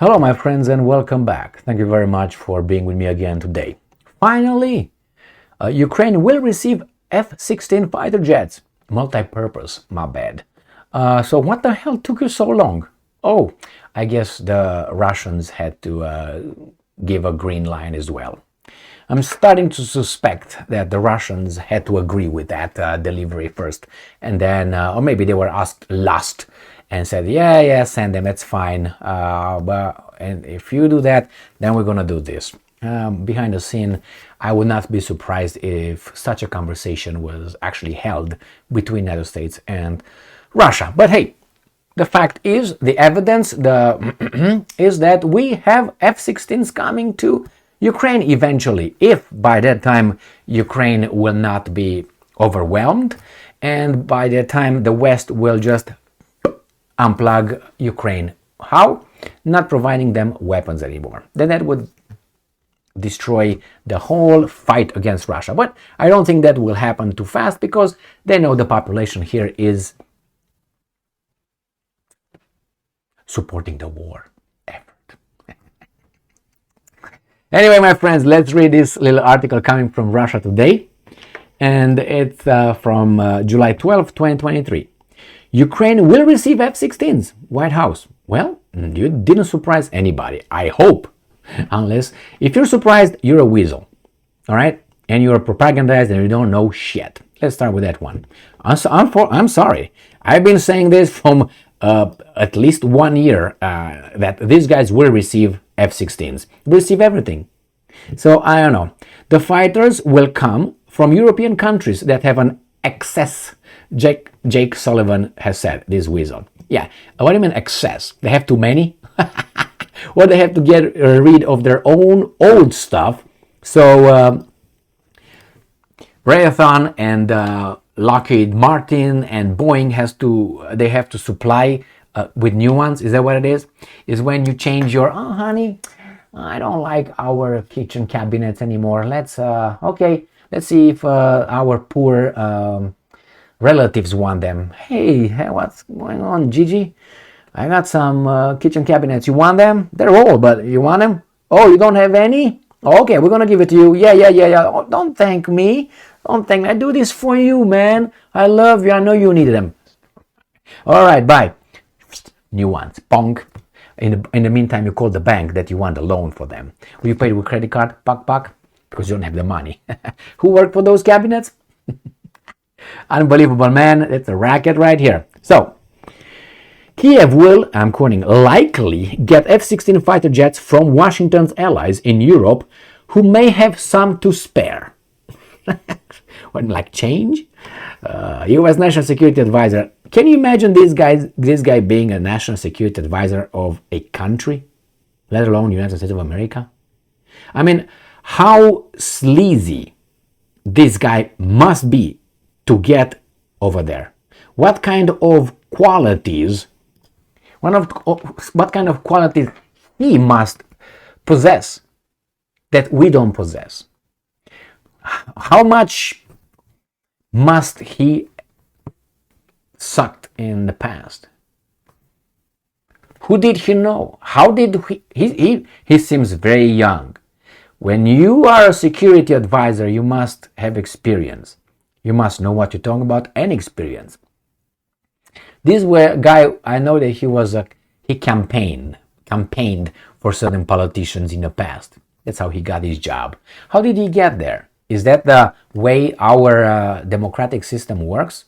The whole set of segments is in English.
Hello, my friends, and welcome back. Thank you very much for being with me again today. Finally, Ukraine will receive F-16 fighter jets. Multi-purpose, my bad. So what the hell took you so long? Oh, I guess the Russians had to give a green line as well. I'm starting to suspect that the Russians had to agree with that delivery first, and then, or maybe they were asked last and said, yeah, send them, it's fine. And if you do that, then we're gonna do this. Behind the scene, I would not be surprised if such a conversation was actually held between the United States and Russia. But hey, the fact is, the evidence is that we have F-16s coming to Ukraine eventually, if by that time Ukraine will not be overwhelmed, and by that time the West will just unplug Ukraine. How? Not providing them weapons anymore. Then that would destroy the whole fight against Russia. But I don't think that will happen too fast because they know the population here is supporting the war effort. Anyway, my friends, let's read this little article coming from Russia Today. And it's from July 12, 2023. Ukraine will receive F-16s, White House. Well, you didn't surprise anybody, I hope. Unless, if you're surprised, you're a weasel. All right? And you're propagandized and you don't know shit. Let's start with that one. I'm sorry. I've been saying this from at least 1 year that these guys will receive F-16s. Receive everything. So, I don't know. The fighters will come from European countries that have an excess. Jake Sullivan has said, this weasel. Yeah, what do you mean excess? They have too many? Or they have to get rid of their own old stuff. So Raytheon and Lockheed Martin and Boeing they have to supply with new ones. Is that what it is? Is when you change your, oh honey, I don't like our kitchen cabinets anymore. Let's see if our poor relatives want them. Hey, what's going on, Gigi? I got some kitchen cabinets. You want them? They're old, but you want them? Oh, you don't have any? Okay, we're gonna give it to you. Yeah. Oh, don't thank me. Don't thank me. I do this for you, man. I love you. I know you need them. All right, bye. New ones. Bonk. In the meantime, you call the bank that you want a loan for them. Will you pay with credit card? Buck. Because you don't have the money. Who worked for those cabinets? Unbelievable, man. It's a racket right here. So, Kiev will, I'm quoting, likely get F-16 fighter jets from Washington's allies in Europe who may have some to spare. What, like change? U.S. National Security Advisor. Can you imagine this guy being a National Security Advisor of a country, let alone United States of America? I mean, how sleazy this guy must be to get over there. What kind of qualities, what kind of qualities he must possess that we don't possess? How much must he sucked in the past? Who did he know? How did he seems very young. When you are a security advisor, you must have experience. You must know what you're talking about and experience. This guy, I know that he campaigned for certain politicians in the past. That's how he got his job. How did he get there? Is that the way our democratic system works?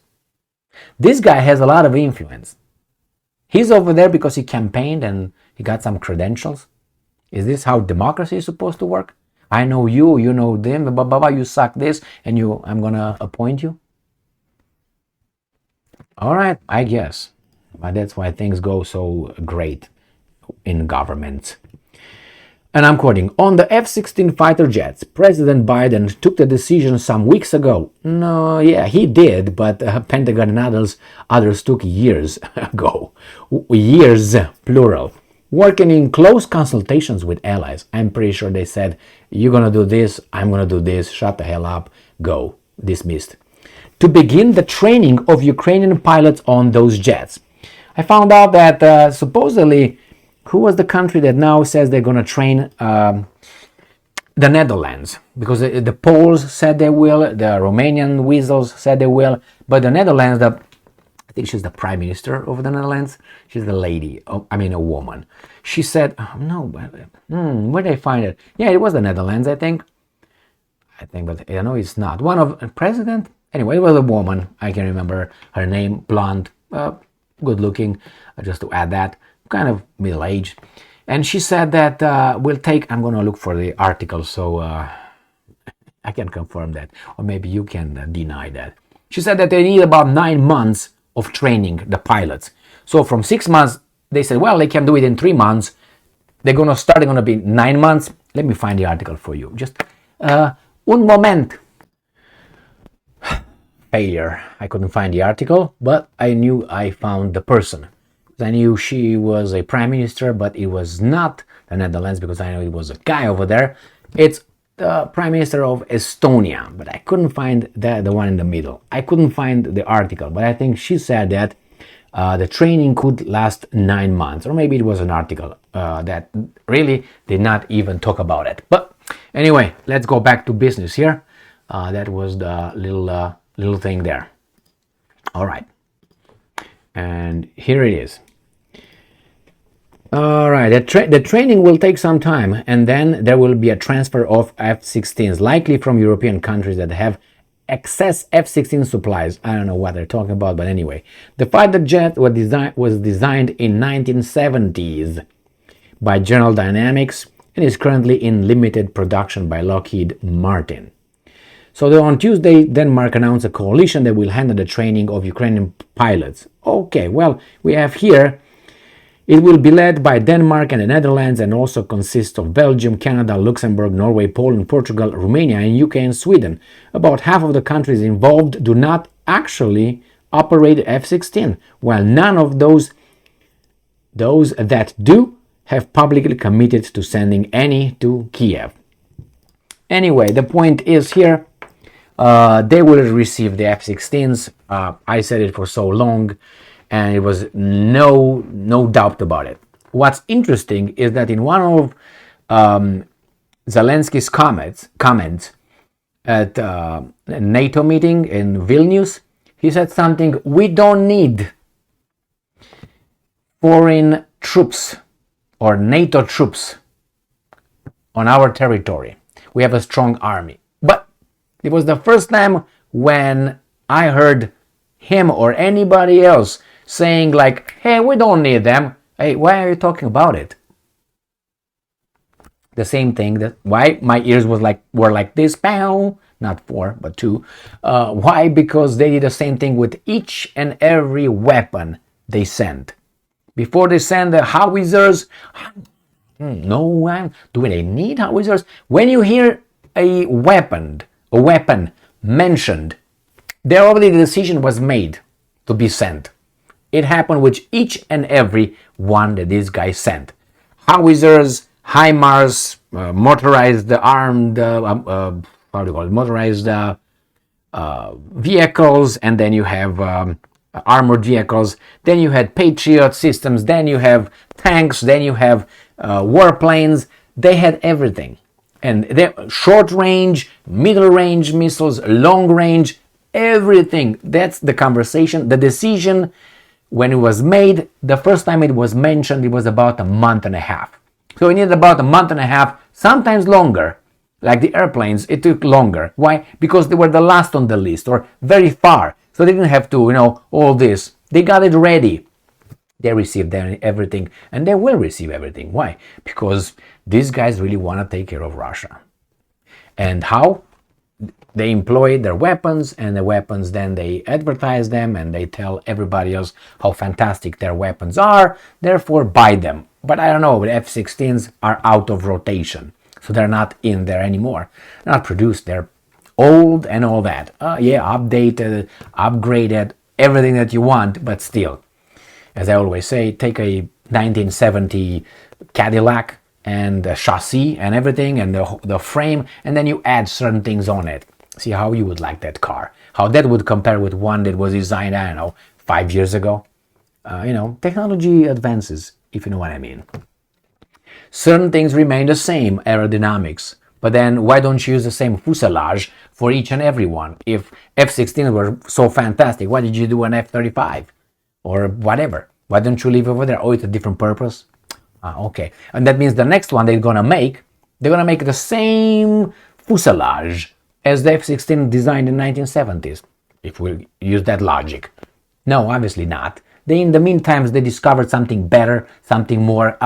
This guy has a lot of influence. He's over there because he campaigned and he got some credentials. Is this how democracy is supposed to work? I know you, you know them, you suck this, and I'm gonna appoint you? All right, I guess. But that's why things go so great in government. And I'm quoting, on the F-16 fighter jets, President Biden took the decision some weeks ago. No, yeah, he did, but Pentagon and others took years ago. Years, plural. Working in close consultations with allies. I'm pretty sure they said, you're gonna do this, I'm gonna do this, shut the hell up, go, dismissed. To begin the training of Ukrainian pilots on those jets. I found out that supposedly who was the country that now says they're going to train? The Netherlands, because the Poles said they will, the Romanian weasels said they will, but the Netherlands, I think she's the prime minister of the Netherlands. She's the lady, I mean a woman. She said, oh, no, where did I find it? Yeah, it was the Netherlands, I think, but I know it's not. One of president. Anyway, it was a woman. I can remember her name, blonde, good looking. Just to add that, kind of middle aged. And she said that we'll take, I'm going to look for the article so I can confirm that, or maybe you can deny that. She said that they need about 9 months of training the pilots. So from 6 months, they said, well, they can do it in 3 months. They're going to be 9 months. Let me find the article for you. Just un moment. Failure. I couldn't find the article, but I knew I found the person. I knew she was a prime minister, but it was not the Netherlands because I know it was a guy over there. It's the prime minister of Estonia, but I couldn't find the one in the middle. I couldn't find the article, but I think she said that the training could last 9 months, or maybe it was an article that really did not even talk about it. But anyway, let's go back to business here. That was the little thing there. All right, and here it is. All right, the training will take some time, and then there will be a transfer of F-16s, likely from European countries that have excess F-16 supplies. I don't know what they're talking about, but anyway. The fighter jet was designed in 1970s by General Dynamics and is currently in limited production by Lockheed Martin. So on Tuesday, Denmark announced a coalition that will handle the training of Ukrainian pilots. Okay, well, we have here, it will be led by Denmark and the Netherlands and also consists of Belgium, Canada, Luxembourg, Norway, Poland, Portugal, Romania, and UK and Sweden. About half of the countries involved do not actually operate F-16, while none of those that do have publicly committed to sending any to Kiev. Anyway, the point is here, they will receive the F-16s. I said it for so long, and it was no doubt about it. What's interesting is that in one of Zelensky's comments at a NATO meeting in Vilnius, he said something: we don't need foreign troops or NATO troops on our territory. We have a strong army. But it was the first time when I heard him or anybody else saying like, hey, we don't need them. Hey, why are you talking about it? The same thing, that why my ears were like this, pow, not 4 but 2. Why? Because they did the same thing with each and every weapon they sent. Before they send the howitzers, no, do they need howitzers? When you hear a weapon mentioned, there already the decision was made to be sent. It happened with each and every one that these guys sent. Howitzers, HIMARS, motorized armed, motorized vehicles, and then you have armored vehicles, then you had Patriot systems, then you have tanks, then you have warplanes. They had everything. And they short range, middle range missiles, long range, everything. That's the conversation. The decision, when it was made, the first time it was mentioned, it was about a month and a half. So it needed about a month and a half, sometimes longer. Like the airplanes, it took longer. Why? Because they were the last on the list, or very far. So they didn't have to, all this. They got it ready. They received everything, and they will receive everything. Why? Because these guys really want to take care of Russia. And how? They employ their weapons, and the weapons, then they advertise them, and they tell everybody else how fantastic their weapons are, therefore buy them. But I don't know, the F-16s are out of rotation, so they're not in there anymore. They're not produced, they're old and all that. Updated, upgraded, everything that you want, but still. As I always say, take a 1970 Cadillac and the chassis and everything and the frame, and then you add certain things on it. See how you would like that car. How that would compare with one that was designed, 5 years ago. Technology advances, if you know what I mean. Certain things remain the same, aerodynamics. But then why don't you use the same fuselage for each and every one? If F-16s were so fantastic, why did you do an F-35? Or whatever. Why don't you leave over there? Oh, it's a different purpose? Okay. And that means the next one they're going to make the same fuselage as the F-16 designed in 1970s, if we use that logic. No, obviously not. In the meantime, they discovered something better, something more,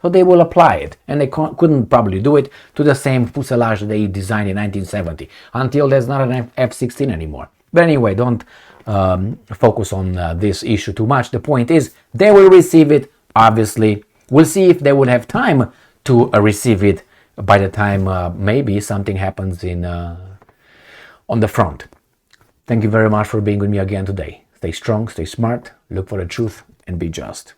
so they will apply it. And they couldn't probably do it to the same fuselage they designed in 1970, until there's not an F-16 anymore. But anyway, don't focus on this issue too much. The point is, they will receive it, obviously. We'll see if they would have time to receive it by the time maybe something happens on the front. Thank you very much for being with me again today. Stay strong, stay smart, look for the truth, and be just.